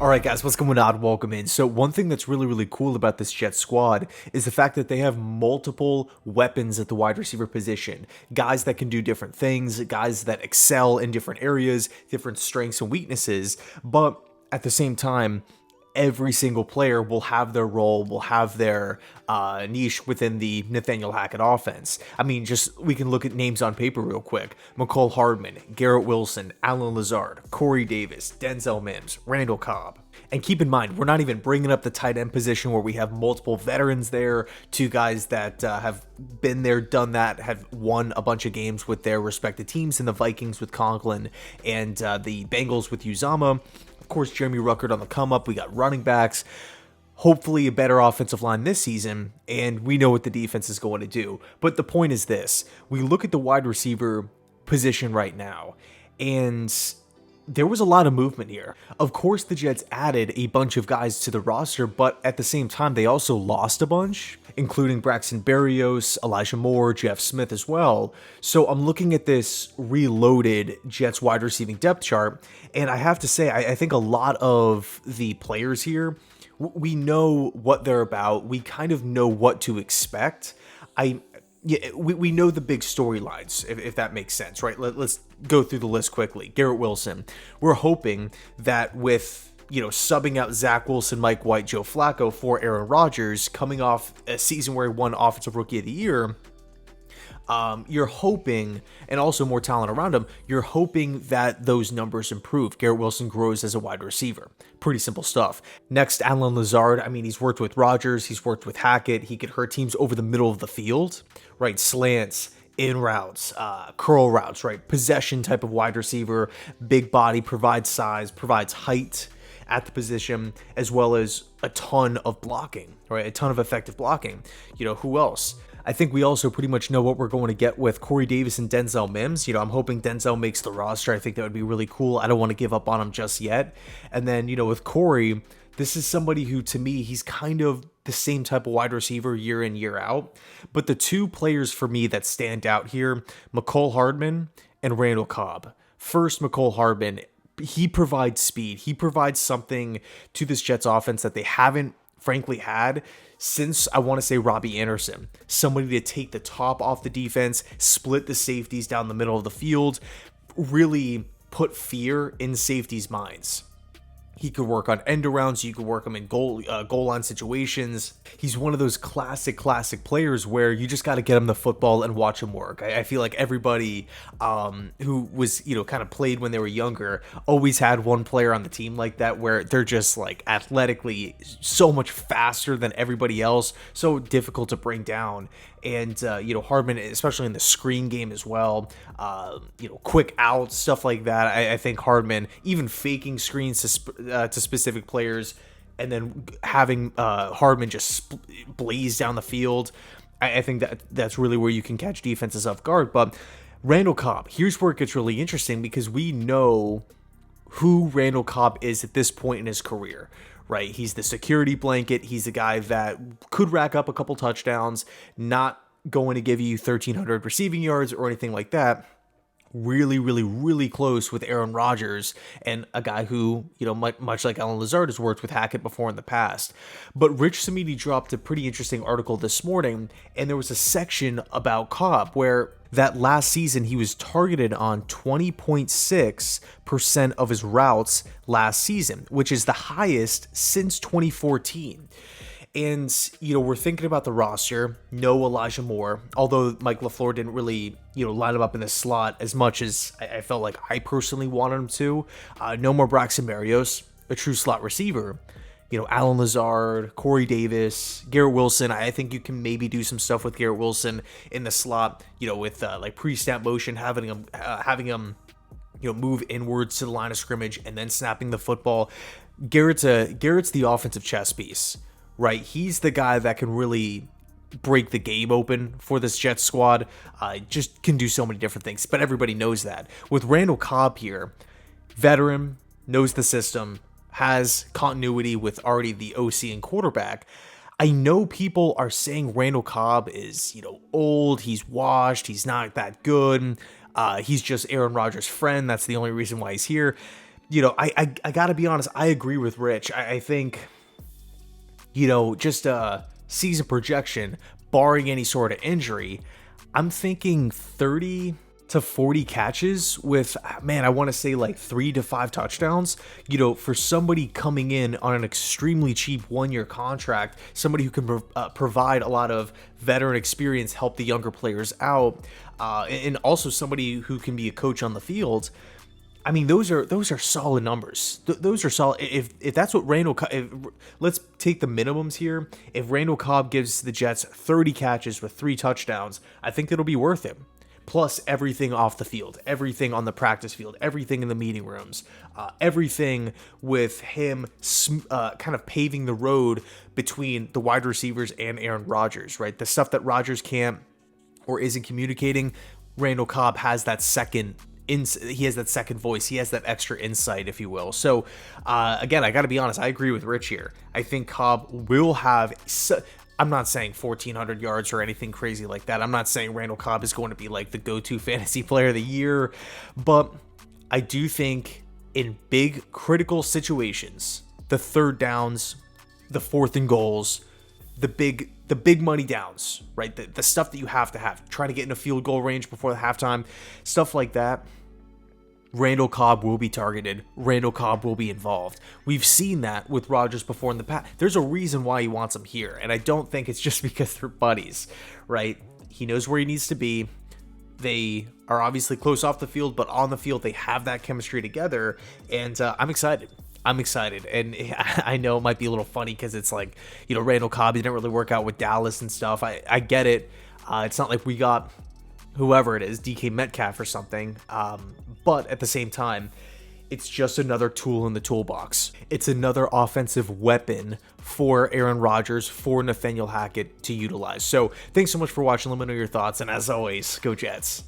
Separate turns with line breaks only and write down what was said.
All right, guys, what's going on? Welcome in. So one thing that's really, really cool about this Jets squad is the fact that they have multiple weapons at the wide receiver position. Guys that can do different things, guys that excel in different areas, different strengths and weaknesses. But at the same time, every single player will have their role, will have their niche within the Nathaniel Hackett offense. I mean, we can look at names on paper real quick. McCole Hardman, Garrett Wilson, Allen Lazard, Corey Davis, Denzel Mims, Randall Cobb. And keep in mind, we're not even bringing up the tight end position where we have multiple veterans there, two guys that have been there, done that, have won a bunch of games with their respective teams, and the Vikings with Conklin and the Bengals with Uzama. Of course, Jeremy Ruckert on the come up. We got running backs, hopefully a better offensive line this season, and we know what the defense is going to do. But the point is this: we look at the wide receiver position right now, and there was a lot of movement here. Of course, the Jets added a bunch of guys to the roster, but at the same time, they also lost a bunch, including Braxton Berrios, Elijah Moore, Jeff Smith as well. So I'm looking at this reloaded Jets wide receiving depth chart, and I have to say, I think a lot of the players here, we know what they're about. We kind of know what to expect. We know the big storylines, if that makes sense, right? Let's go through the list quickly. Garrett Wilson. We're hoping that with, subbing out Zach Wilson, Mike White, Joe Flacco for Aaron Rodgers, coming off a season where he won Offensive Rookie of the Year, you're hoping, and also more talent around him, you're hoping that those numbers improve. Garrett Wilson grows as a wide receiver. Pretty simple stuff. Next, Allen Lazard. I mean, he's worked with Rodgers. He's worked with Hackett. He could hurt teams over the middle of the field, right? Slants, in routes, curl routes, right? Possession type of wide receiver, big body, provides size, provides height at the position, as well as a ton of blocking, right? A ton of effective blocking. Who else? I think we also pretty much know what we're going to get with Corey Davis and Denzel Mims. I'm hoping Denzel makes the roster. I think that would be really cool. I don't want to give up on him just yet. And then, with Corey, this is somebody who, to me, he's kind of the same type of wide receiver year in, year out. But the two players for me that stand out here, McCole Hardman and Randall Cobb. First, McCole Hardman, he provides speed. He provides something to this Jets offense that they haven't, frankly, had since, I want to say, Robbie Anderson. Somebody to take the top off the defense, split the safeties down the middle of the field, really put fear in safeties' minds. He could work on end arounds. You could work him in goal line situations. He's one of those classic players where you just got to get him the football and watch him work. I feel like everybody who was, kind of played when they were younger always had one player on the team like that, where they're just like athletically so much faster than everybody else, so difficult to bring down. And, Hardman, especially in the screen game as well, quick outs, stuff like that. I think Hardman, even faking screens to specific players, and then having Hardman just blaze down the field, I think that's really where you can catch defenses off guard. But Randall Cobb, here's where it gets really interesting, because we know who Randall Cobb is at this point in his career. Right, he's the security blanket. He's a guy that could rack up a couple touchdowns, not going to give you 1,300 receiving yards or anything like that. Really, really, really close with Aaron Rodgers, and a guy who, much like Allen Lazard, has worked with Hackett before in the past. But Rich Cimini dropped a pretty interesting article this morning, and there was a section about Cobb where that last season he was targeted on 20.6% of his routes last season, which is the highest since 2014. And, we're thinking about the roster. No Elijah Moore, although Mike LaFleur didn't really, line him up in the slot as much as I felt like I personally wanted him to. No more Braxton Berrios, a true slot receiver. Allen Lazard, Corey Davis, Garrett Wilson. I think you can maybe do some stuff with Garrett Wilson in the slot, with like pre-snap motion, having him move inwards to the line of scrimmage and then snapping the football. Garrett's the offensive chess piece. Right, he's the guy that can really break the game open for this Jets squad. Just can do so many different things, but everybody knows that. With Randall Cobb here, veteran, knows the system, has continuity with already the OC and quarterback. I know people are saying Randall Cobb is, old, he's washed, he's not that good. He's just Aaron Rodgers' friend. That's the only reason why he's here. I got to be honest. I agree with Rich. I think, just a season projection, barring any sort of injury, I'm thinking 30 to 40 catches with, man, I want to say like 3 to 5 touchdowns. For somebody coming in on an extremely cheap 1-year contract, somebody who can provide a lot of veteran experience, help the younger players out, and also somebody who can be a coach on the field. I mean, those are solid numbers. Those are solid. If that's what Randall Cobb, let's take the minimums here. If Randall Cobb gives the Jets 30 catches with 3 touchdowns, I think it'll be worth him. Plus everything off the field, everything on the practice field, everything in the meeting rooms, everything with him kind of paving the road between the wide receivers and Aaron Rodgers, right? The stuff that Rodgers can't or isn't communicating, Randall Cobb has that second. He has that second voice. He has that extra insight, if you will. So, again, I got to be honest. I agree with Rich here. I think Cobb will have. I'm not saying 1,400 yards or anything crazy like that. I'm not saying Randall Cobb is going to be like the go-to fantasy player of the year, but I do think in big critical situations, the third downs, the 4th and goals, the big money downs, right? The stuff that you have to have, trying to get in a field goal range before the halftime, stuff like that. Randall Cobb will be targeted. Randall Cobb will be involved. We've seen that with Rodgers before in the past. There's a reason why he wants him here, and I don't think it's just because they're buddies, right? He knows where he needs to be. They are obviously close off the field, but on the field, they have that chemistry together, and I'm excited. And I know it might be a little funny because it's like, Randall Cobb, he didn't really work out with Dallas and stuff. I get it. It's not like we got whoever it is, DK Metcalf or something. But at the same time, it's just another tool in the toolbox. It's another offensive weapon for Aaron Rodgers, for Nathaniel Hackett to utilize. So thanks so much for watching. Let me know your thoughts. And as always, go Jets.